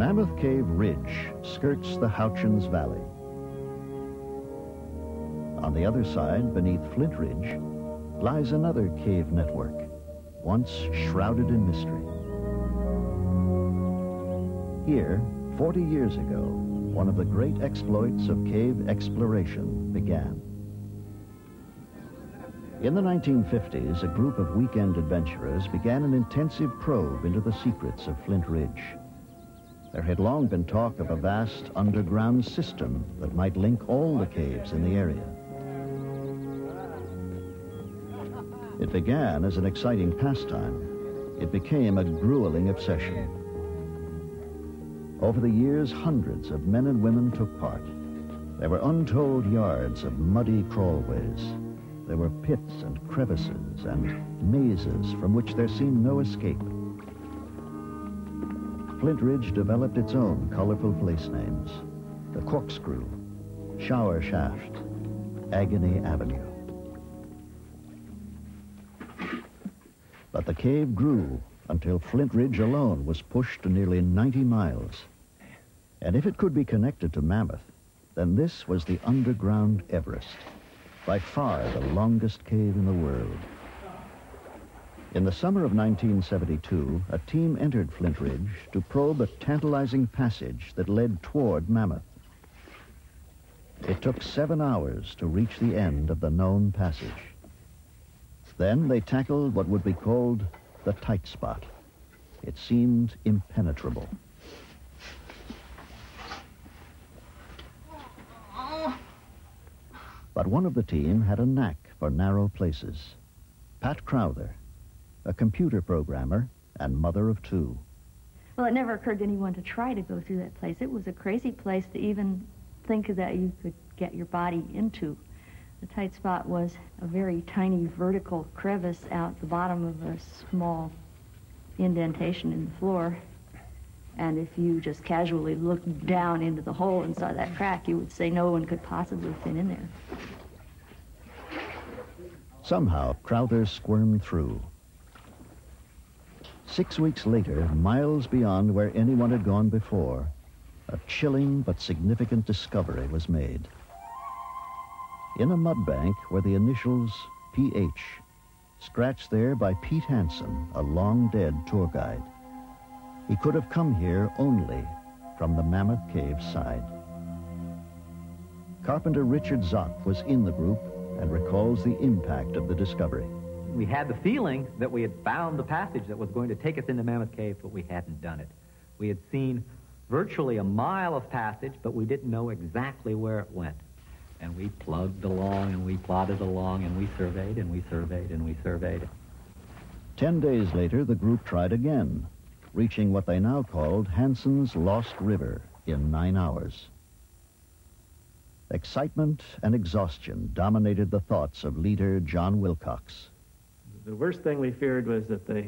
Mammoth Cave Ridge skirts the Houchins Valley. On the other side, beneath Flint Ridge, lies another cave network, once shrouded in mystery. Here, 40 years ago, one of the great exploits of cave exploration began. In the 1950s, a group of weekend adventurers began an intensive probe into the secrets of Flint Ridge. There had long been talk of a vast underground system that might link all the caves in the area. It began as an exciting pastime. It became a grueling obsession. Over the years, hundreds of men and women took part. There were untold yards of muddy crawlways. There were pits and crevices and mazes from which there seemed no escape. Flint Ridge developed its own colorful place names: the Corkscrew, Shower Shaft, Agony Avenue. But the cave grew until Flint Ridge alone was pushed to nearly 90 miles. And if it could be connected to Mammoth, then this was the underground Everest, by far the longest cave in the world. In the summer of 1972, a team entered Flint Ridge to probe a tantalizing passage that led toward Mammoth. It took 7 hours to reach the end of the known passage. Then they tackled what would be called the tight spot. It seemed impenetrable. But one of the team had a knack for narrow places. Pat Crowther, a computer programmer and mother of 2. Well, it never occurred to anyone to try to go through that place. It was a crazy place to even think that you could get your body into. The tight spot was a very tiny vertical crevice out the bottom of a small indentation in the floor. And if you just casually looked down into the hole and saw that crack, you would say no one could possibly fit in there. Somehow, Crowther squirmed through. 6 weeks later, miles beyond where anyone had gone before, a chilling but significant discovery was made. In a mud bank were the initials PH, scratched there by Pete Hansen, a long-dead tour guide. He could have come here only from the Mammoth Cave side. Carpenter Richard Zopp was in the group and recalls the impact of the discovery. We had the feeling that we had found the passage that was going to take us into Mammoth Cave, but we hadn't done it. We had seen virtually a mile of passage, but we didn't know exactly where it went. And we plugged along, and we plodded along, and we surveyed, and we surveyed, and we surveyed. 10 days later, the group tried again, reaching what they now called Hansen's Lost River in 9 hours. Excitement and exhaustion dominated the thoughts of leader John Wilcox. The worst thing we feared was that the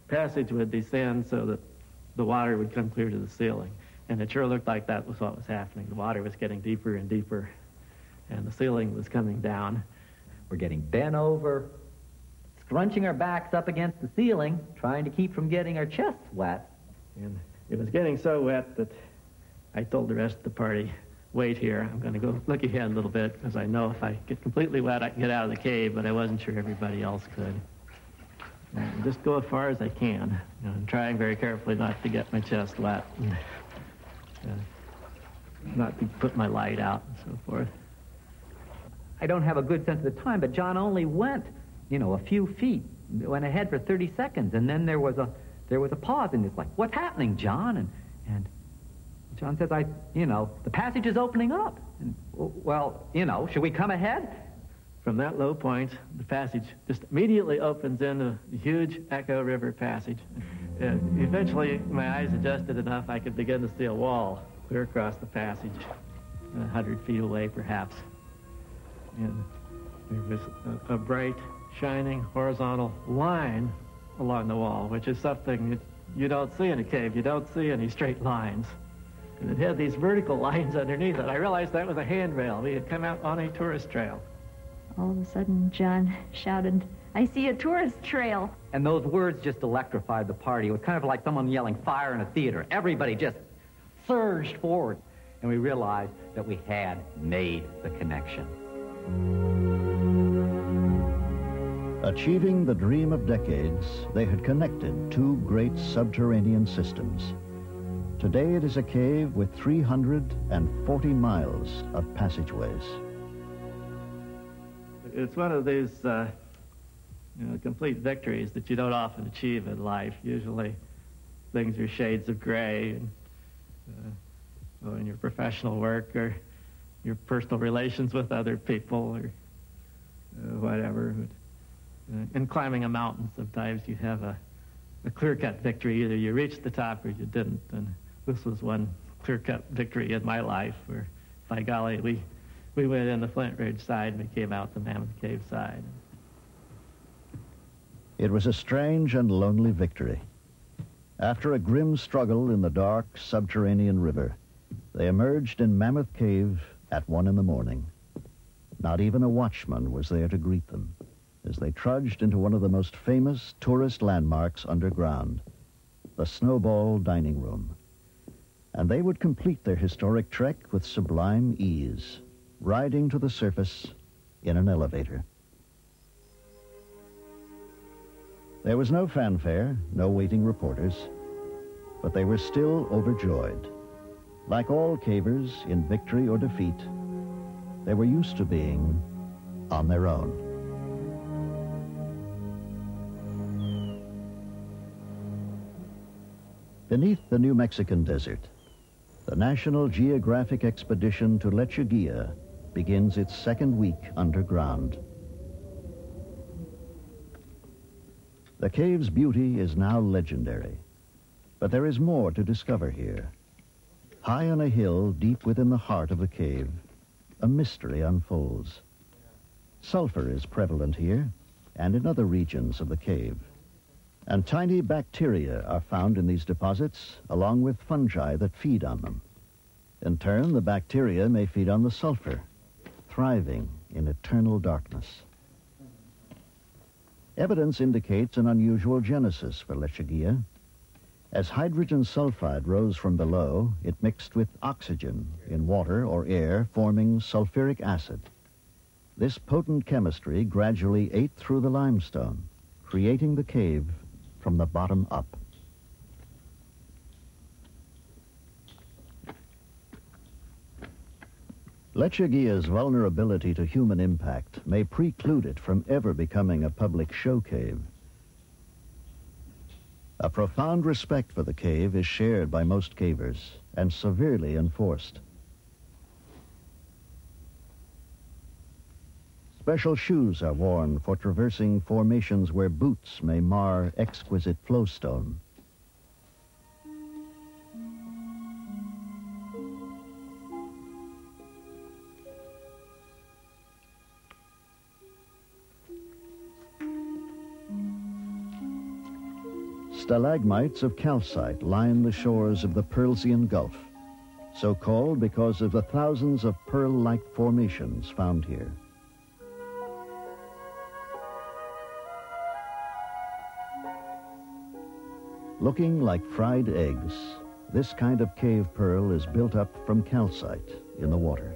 passage would descend so that the water would come clear to the ceiling. And it sure looked like that was what was happening. The water was getting deeper and deeper, and the ceiling was coming down. We're getting bent over, scrunching our backs up against the ceiling, trying to keep from getting our chests wet. And it was getting so wet that I told the rest of the party, wait here. I'm going to go look ahead a little bit, because I know if I get completely wet, I can get out of the cave, but I wasn't sure everybody else could. And just go as far as I can, and trying very carefully not to get my chest wet. Not to put my light out and so forth. I don't have a good sense of the time, but John only went, a few feet, went ahead for 30 seconds, and then there was a pause, and it's like, what's happening, John? And John says, the passage is opening up. And, well, should we come ahead? From that low point, the passage just immediately opens into the huge Echo River passage. Eventually, my eyes adjusted enough I could begin to see a wall clear across the passage, 100 feet away, perhaps. And there was a bright, shining, horizontal line along the wall, which is something that you don't see in a cave. You don't see any straight lines. And it had these vertical lines underneath it. I realized that was a handrail. We had come out on a tourist trail. All of a sudden, John shouted, I see a tourist trail. And those words just electrified the party. It was kind of like someone yelling fire in a theater. Everybody just surged forward. And we realized that we had made the connection. Achieving the dream of decades, they had connected two great subterranean systems. Today it is a cave with 340 miles of passageways. It's one of these complete victories that you don't often achieve in life. Usually things are shades of gray in your professional work or your personal relations with other people or whatever. In climbing a mountain, sometimes you have a clear-cut victory. Either you reached the top or you didn't. And this was one clear-cut victory in my life where, by golly, we went in the Flint Ridge side and we came out the Mammoth Cave side. It was a strange and lonely victory. After a grim struggle in the dark subterranean river, they emerged in Mammoth Cave at 1 in the morning. Not even a watchman was there to greet them as they trudged into one of the most famous tourist landmarks underground, the Snowball Dining Room. And they would complete their historic trek with sublime ease, riding to the surface in an elevator. There was no fanfare, no waiting reporters, but they were still overjoyed. Like all cavers in victory or defeat, they were used to being on their own. Beneath the New Mexican desert, the National Geographic expedition to Lechuguilla begins its second week underground. The cave's beauty is now legendary, but there is more to discover here. High on a hill deep within the heart of the cave, a mystery unfolds. Sulfur is prevalent here and in other regions of the cave. And tiny bacteria are found in these deposits, along with fungi that feed on them. In turn, the bacteria may feed on the sulfur, thriving in eternal darkness. Evidence indicates an unusual genesis for Lechuguilla. As hydrogen sulfide rose from below, it mixed with oxygen in water or air, forming sulfuric acid. This potent chemistry gradually ate through the limestone, creating the cave from the bottom up. Lechuguilla's vulnerability to human impact may preclude it from ever becoming a public show cave. A profound respect for the cave is shared by most cavers and severely enforced. Special shoes are worn for traversing formations where boots may mar exquisite flowstone. Stalagmites of calcite line the shores of the Pearlsian Gulf, so called because of the thousands of pearl-like formations found here. Looking like fried eggs, this kind of cave pearl is built up from calcite in the water.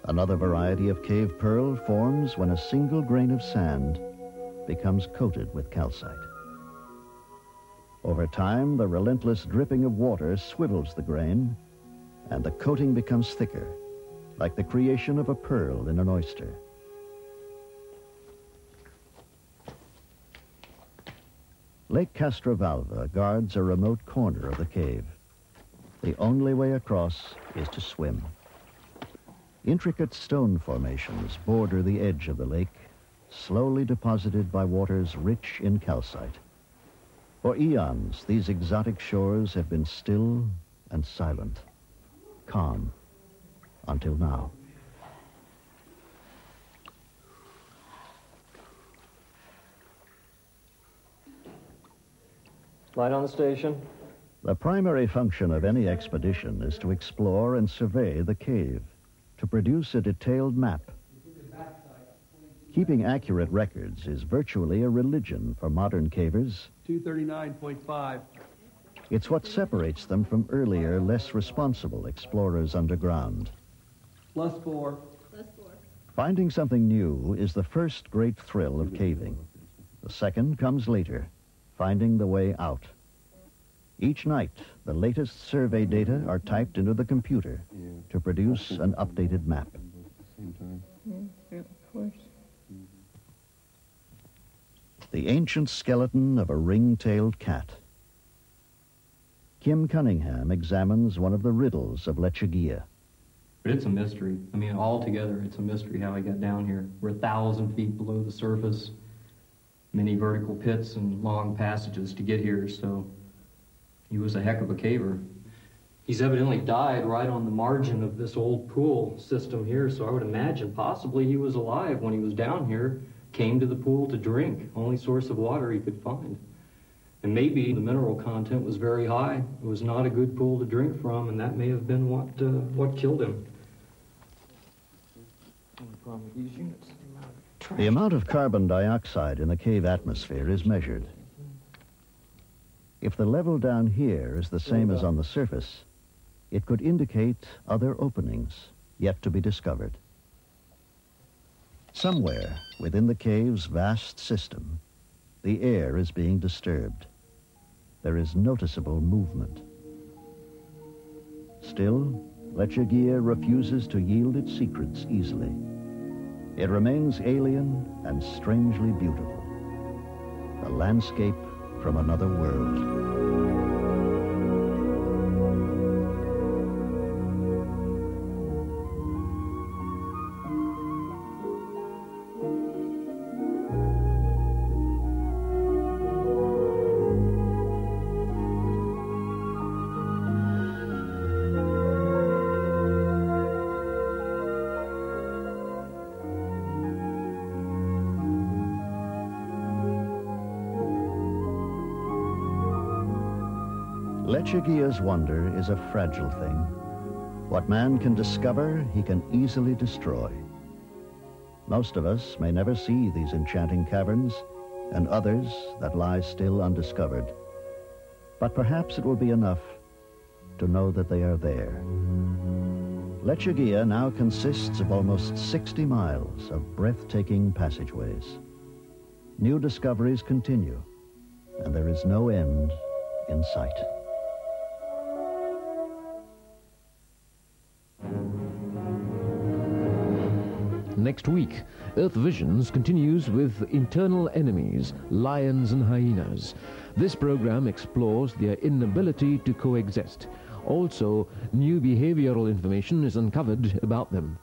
Another variety of cave pearl forms when a single grain of sand becomes coated with calcite. Over time, the relentless dripping of water swivels the grain, and the coating becomes thicker, like the creation of a pearl in an oyster. Lake Castrovalva guards a remote corner of the cave. The only way across is to swim. Intricate stone formations border the edge of the lake, slowly deposited by waters rich in calcite. For eons, these exotic shores have been still and silent, calm, until now. Light on the station. The primary function of any expedition is to explore and survey the cave, to produce a detailed map. Keeping accurate records is virtually a religion for modern cavers. 239.5. It's what separates them from earlier, less responsible explorers underground. +4. Finding something new is the first great thrill of caving. The second comes later, finding the way out. Each night, the latest survey data are typed into the computer to produce an updated map. The ancient skeleton of a ring-tailed cat. Kim Cunningham examines one of the riddles of Lechuguilla. But it's a mystery. I mean, altogether, it's a mystery how he got down here. We're 1,000 feet below the surface, many vertical pits and long passages to get here, so he was a heck of a caver. He's evidently died right on the margin of this old pool system here, so I would imagine possibly he was alive when he was down here, came to the pool to drink, only source of water he could find. And maybe the mineral content was very high. It was not a good pool to drink from, and that may have been what killed him. The amount of carbon dioxide in the cave atmosphere is measured. If the level down here is the same as on the surface, it could indicate other openings yet to be discovered. Somewhere within the cave's vast system, the air is being disturbed. There is noticeable movement. Still, Lechuguilla refuses to yield its secrets easily. It remains alien and strangely beautiful. A landscape from another world. Lechuguilla's wonder is a fragile thing. What man can discover, he can easily destroy. Most of us may never see these enchanting caverns, and others that lie still undiscovered. But perhaps it will be enough to know that they are there. Lechuguilla now consists of almost 60 miles of breathtaking passageways. New discoveries continue, and there is no end in sight. Next week, Earth Visions continues with internal enemies, lions and hyenas. This program explores their inability to coexist. Also, new behavioral information is uncovered about them.